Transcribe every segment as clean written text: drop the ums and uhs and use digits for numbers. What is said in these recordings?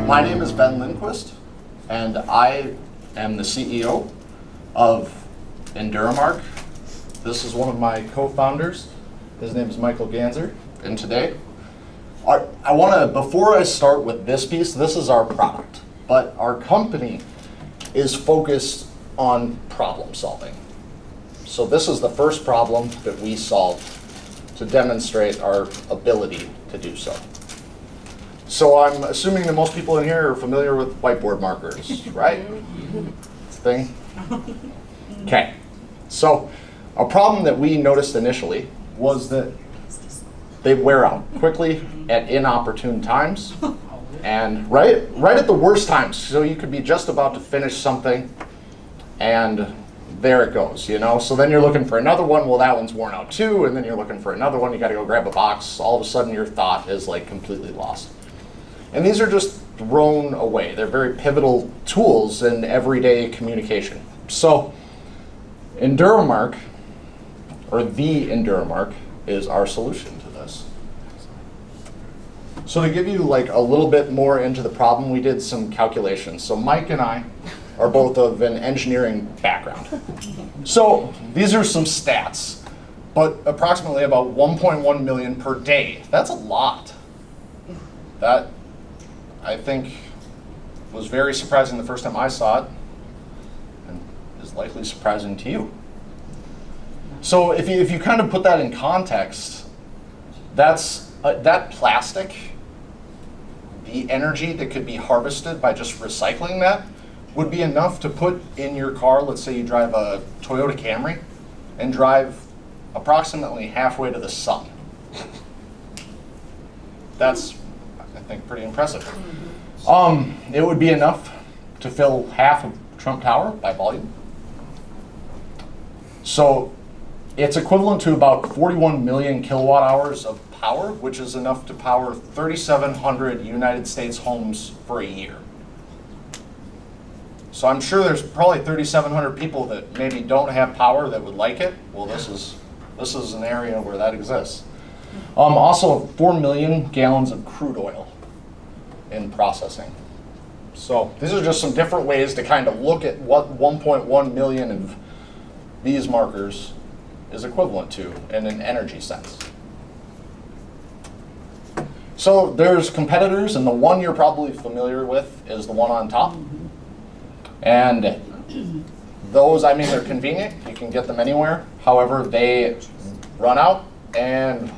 My name is Ben Lindquist, and I am the CEO of EnduraMark. This is one of my co-founders. His name is Michael Ganser, and today, I want to, before I start with this piece, this is our product, but our company is focused on problem solving. So this is the first problem that we solved to demonstrate our ability to do so. So I'm assuming that most people in here are familiar with whiteboard markers, right? Thing. Okay. So a problem that we noticed initially was that they wear out quickly at inopportune times, and right at the worst times. So you could be just about to finish something, and there it goes, you know? So then you're looking for another one, well that one's worn out too, and then you're looking for another one, you gotta go grab a box, all of a sudden your thought is like completely lost. And these are just thrown away. They're very pivotal tools in everyday communication. So EnduraMark, or the EnduraMark, is our solution to this. So to give you like a little bit more into the problem, we did some calculations. So Mike and I are both of an engineering background. So these are some stats, but approximately about 1.1 million per day. That's a lot. That, I think, was very surprising the first time I saw it, and is likely surprising to you. So if you kind of put that in context, that's that plastic, the energy that could be harvested by just recycling that would be enough to put in your car. Let's say you drive a Toyota Camry and drive approximately halfway to the sun. That's, I think, pretty impressive. It would be enough to fill half of Trump Tower by volume. So it's equivalent to about 41 million kilowatt hours of power, which is enough to power 3,700 United States homes for a year. So I'm sure there's probably 3,700 people that maybe don't have power that would like it. Well, this is an area where that exists. Also, 4 million gallons of crude oil in processing. So these are just some different ways to kind of look at what 1.1 million of these markers is equivalent to in an energy sense. So there's competitors, and the one you're probably familiar with is the one on top. And those, I mean, they're convenient. You can get them anywhere. However, they run out and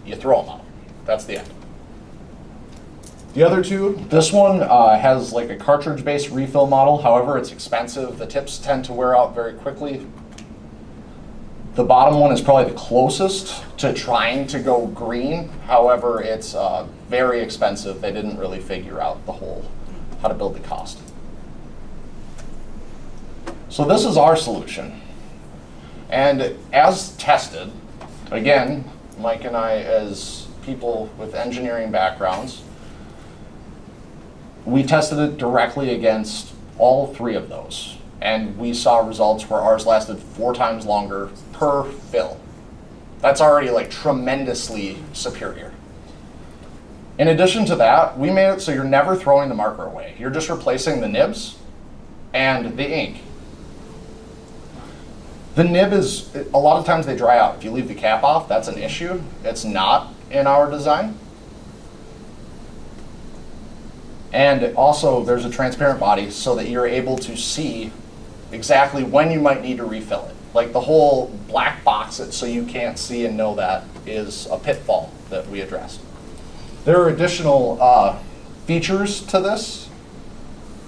you throw them out. That's the end. The other two, this one has like a cartridge-based refill model. However, it's expensive. The tips tend to wear out very quickly. The bottom one is probably the closest to trying to go green. However, it's very expensive. They didn't really figure out the whole, how to build the cost. So this is our solution. And as tested, again, Mike and I, as people with engineering backgrounds, we tested it directly against all three of those. And we saw results where ours lasted 4 times longer per fill. That's already like tremendously superior. In addition to that, we made it so you're never throwing the marker away. You're just replacing the nibs and the ink. The nib is, a lot of times they dry out. If you leave the cap off, that's an issue. It's not in our design. And also there's a transparent body so that you're able to see exactly when you might need to refill it. Like the whole black box it so you can't see and know that is a pitfall that we addressed. There are additional features to this,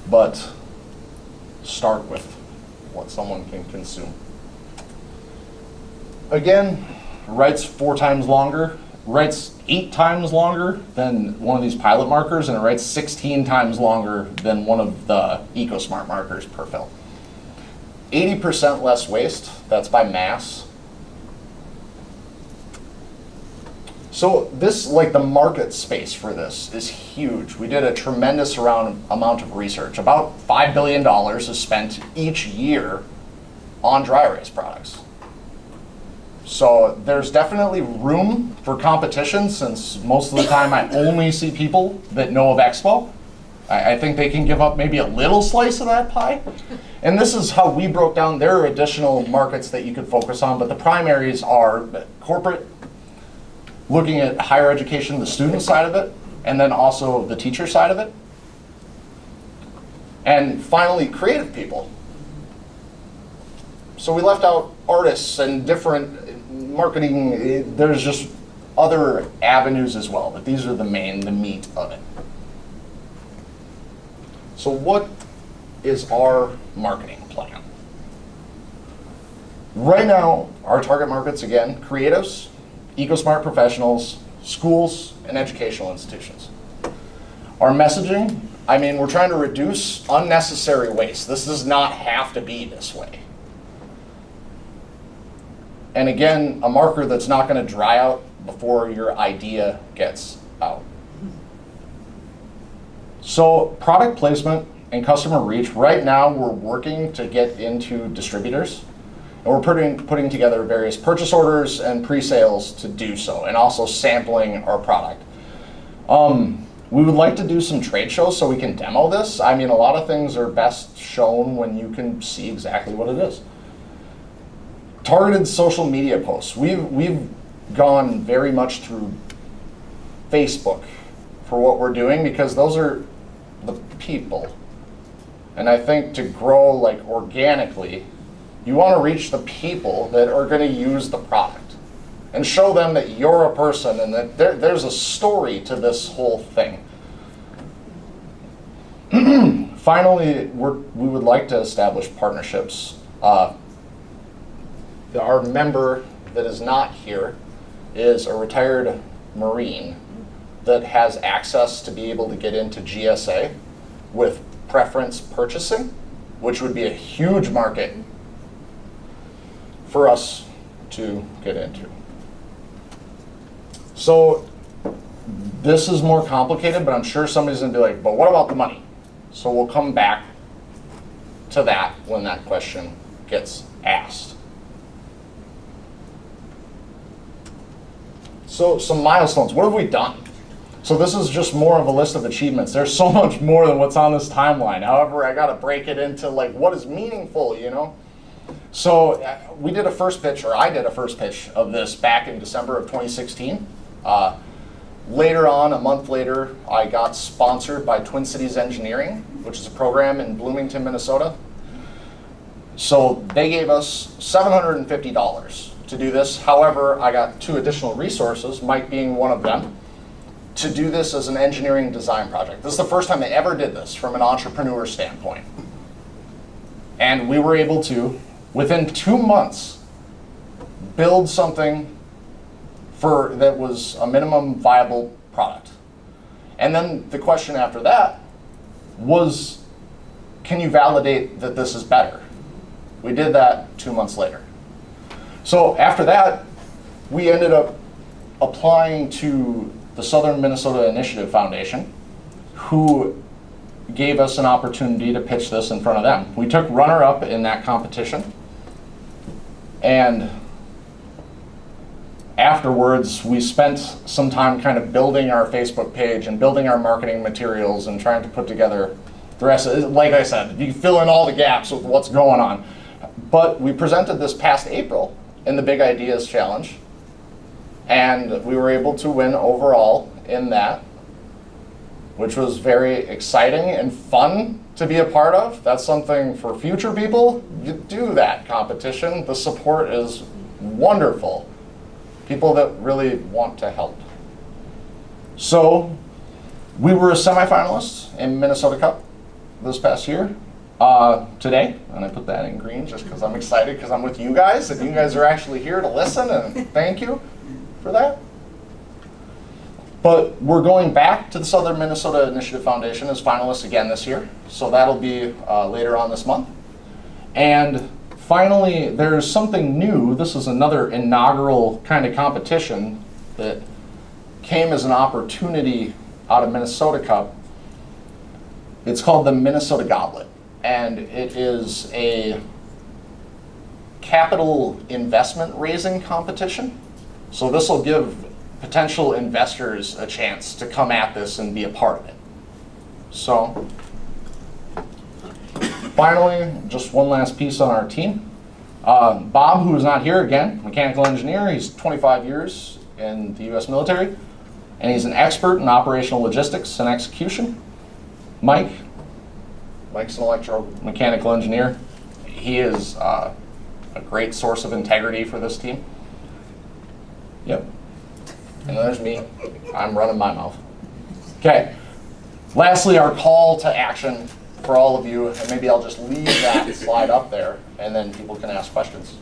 but start with what someone can consume. Again, writes 4 times longer, writes 8 times longer than one of these pilot markers, and it writes 16 times longer than one of the EcoSmart markers per fill. 80% less waste, that's by mass. So this, like the market space for this is huge. We did a tremendous amount of research. About $5 billion is spent each year on dry erase products. So there's definitely room for competition, since most of the time I only see people that know of Expo. I think they can give up maybe a little slice of that pie. And this is how we broke down. There are additional markets that you could focus on, but the primaries are corporate, looking at higher education, the student side of it, and then also the teacher side of it. And finally, creative people. So we left out artists and different marketing. There's just other avenues as well, but these are the meat of it. So what is our marketing plan? Right now, our target markets, again, creatives, eco-smart professionals, schools, and educational institutions. Our messaging, I mean, we're trying to reduce unnecessary waste. This does not have to be this way. And again, a marker that's not going to dry out before your idea gets out. So product placement and customer reach, right now we're working to get into distributors. And we're putting together various purchase orders and pre-sales to do so, and also sampling our product. We would like to do some trade shows so we can demo this. I mean, a lot of things are best shown when you can see exactly what it is. Targeted social media posts. We've gone very much through Facebook for what we're doing, because those are the people. And I think to grow like organically, you want to reach the people that are going to use the product and show them that you're a person and that there's a story to this whole thing. Finally, we would like to establish partnerships. Our member that is not here is a retired Marine that has access to be able to get into GSA with preference purchasing, which would be a huge market for us to get into. So this is more complicated, but I'm sure somebody's gonna be like, but what about the money? So we'll come back to that when that question gets asked. So some milestones, what have we done? So this is just more of a list of achievements. There's so much more than what's on this timeline. However, I gotta break it into like what is meaningful, you know? So we did a first pitch, or I did a first pitch of this back in December of 2016. Later on, a month later, I got sponsored by Twin Cities Engineering, which is a program in Bloomington, Minnesota. So they gave us $750 to do this. However, I got 2 additional resources, Mike being one of them, to do this as an engineering design project. This is the first time they ever did this from an entrepreneur standpoint. And we were able to, within 2 months, build something that was a minimum viable product. And then the question after that was, can you validate that this is better? We did that 2 months later. So after that, we ended up applying to the Southern Minnesota Initiative Foundation, who gave us an opportunity to pitch this in front of them. We took runner-up in that competition, and afterwards we spent some time kind of building our Facebook page and building our marketing materials and trying to put together the rest of it. Like I said, you fill in all the gaps with what's going on. But we presented this past April in the Big Ideas Challenge, and we were able to win overall in that, which was very exciting and fun to be a part of. That's something for future people. You do that competition. The support is wonderful. People that really want to help. So we were a semifinalist in Minnesota Cup this past year. Today, and I put that in green just because I'm excited because I'm with you guys and you guys are actually here to listen, and thank you for that. But we're going back to the Southern Minnesota Initiative Foundation as finalists again this year, so that'll be later on this month. And finally, there's something new. This is another inaugural kind of competition that came as an opportunity out of Minnesota Cup. It's called the Minnesota Goblet. And it is a capital investment raising competition. So this will give potential investors a chance to come at this and be a part of it. So, finally, just one last piece on our team. Bob, who is not here again, mechanical engineer. He's 25 years in the U.S. military, and he's an expert in operational logistics and execution. Mike's an electromechanical engineer. He is a great source of integrity for this team. Yep. And there's me. I'm running my mouth. Okay. Lastly, our call to action for all of you, and maybe I'll just leave that slide up there, and then people can ask questions.